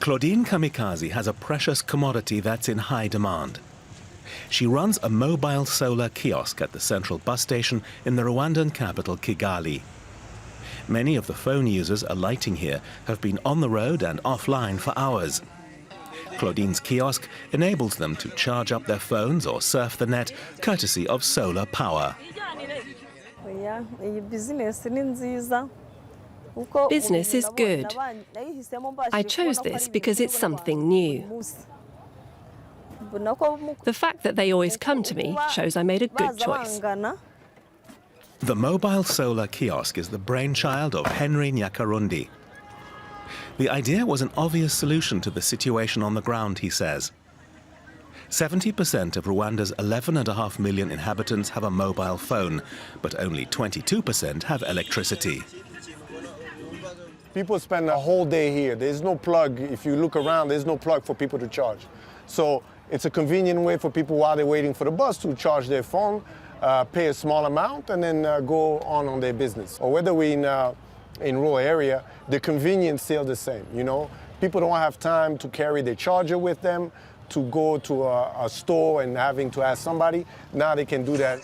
Claudine Kamikaze has a precious commodity that's in high demand. She runs a mobile solar kiosk at the central bus station in the Rwandan capital, Kigali. Many of the phone users alighting here have been on the road and offline for hours. Claudine's kiosk enables them to charge up their phones or surf the net, courtesy of solar power. Business is good. I chose this because it's something new. The fact that they always come to me shows I made a good choice. The mobile solar kiosk is the brainchild of Henry Nyakarundi. The idea was an obvious solution to the situation on the ground, he says. 70% of Rwanda's 11.5 million inhabitants have a mobile phone, but only 22% have electricity. People spend a whole day here. There's no plug. If you look around, there's no plug for people to charge. So it's a convenient way for people while they're waiting for the bus to charge their phone, pay a small amount, and then go on their business. Or whether we're in rural area, the convenience still the same, you know? People don't have time to carry their charger with them, to go to a store and having to ask somebody. Now they can do that.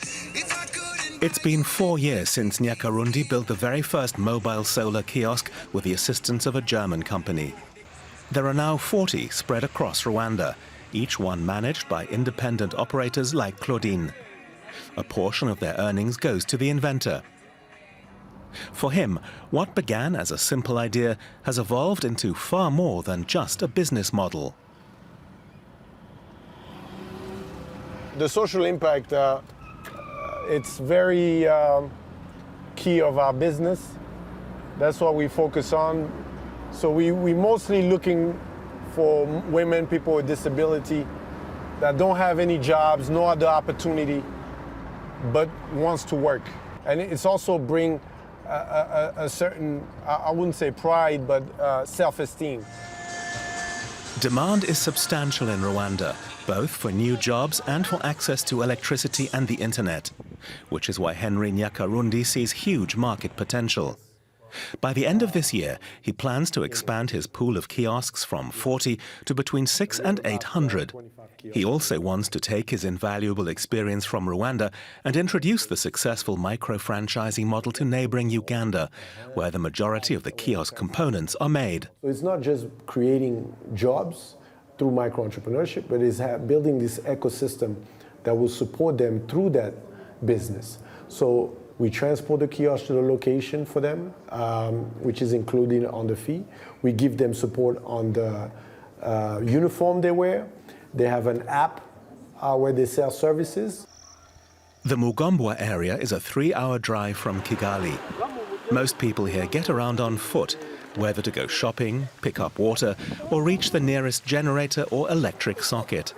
It's been 4 years since Nyakarundi built the very first mobile solar kiosk with the assistance of a German company. There are now 40 spread across Rwanda, each one managed by independent operators like Claudine. A portion of their earnings goes to the inventor. For him, what began as a simple idea has evolved into far more than just a business model. The social impact, it's very key of our business. That's what we focus on. So we're mostly looking for women, people with disability that don't have any jobs, no other opportunity, but wants to work. And it's also bring a certain, I wouldn't say pride, but self-esteem. Demand is substantial in Rwanda, both for new jobs and for access to electricity and the internet, which is why Henry Nyakarundi sees huge market potential. By the end of this year, he plans to expand his pool of kiosks from 40 to between 600 and 800. He also wants to take his invaluable experience from Rwanda and introduce the successful micro-franchising model to neighboring Uganda, where the majority of the kiosk components are made. So it's not just creating jobs through micro-entrepreneurship, but it's building this ecosystem that will support them through that business. So we transport the kiosk to the location for them, which is included on the fee. We give them support on the uniform they wear. They have an app where they sell services. The Mugombwa area is a 3-hour drive from Kigali. Most people here get around on foot, whether to go shopping, pick up water, or reach the nearest generator or electric socket.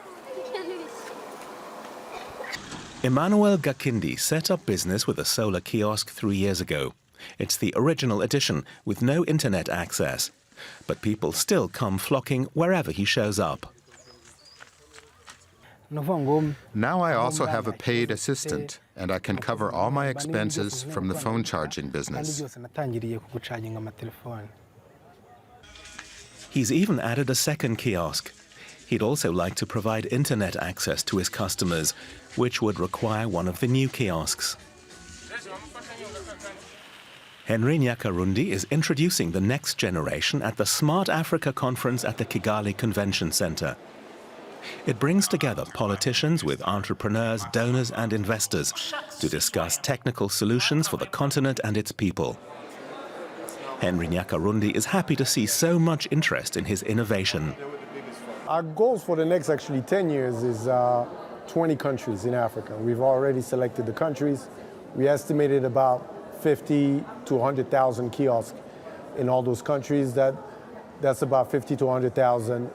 Emmanuel Gakindi set up business with a solar kiosk 3 years ago. It's the original edition with no internet access. But people still come flocking wherever he shows up. Now I also have a paid assistant, and I can cover all my expenses from the phone charging business. He's even added a second kiosk. He'd also like to provide internet access to his customers, which would require one of the new kiosks. Henry Nyakarundi is introducing the next generation at the Smart Africa conference at the Kigali Convention Center. It brings together politicians with entrepreneurs, donors and investors to discuss technical solutions for the continent and its people. Henry Nyakarundi is happy to see so much interest in his innovation. Our goals for the next 10 years is 20 countries in Africa. We've already selected the countries. We estimated about 50 to 100,000 kiosks in all those countries. That's about 50 to 100,000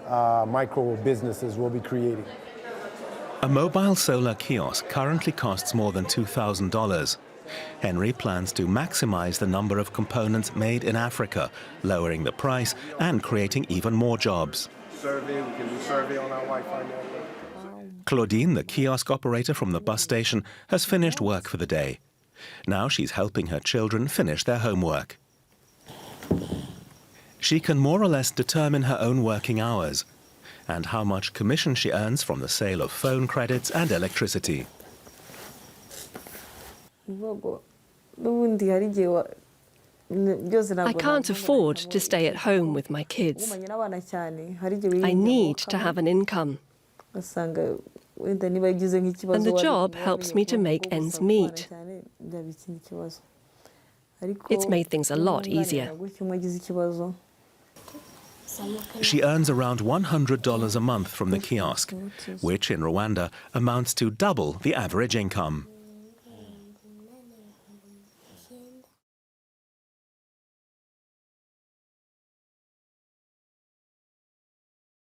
micro businesses we'll be creating. A mobile solar kiosk currently costs more than $2,000. Henry plans to maximize the number of components made in Africa, lowering the price and creating even more jobs. We can do survey on our Wi-Fi network. Claudine, the kiosk operator from the bus station, has finished work for the day. Now she's helping her children finish their homework. she can more or less determine her own working hours and how much commission she earns from the sale of phone credits and electricity. I can't afford to stay at home with my kids. I need to have an income. And the job helps me to make ends meet. It's made things a lot easier. She earns around $100 a month from the kiosk, which in Rwanda amounts to double the average income.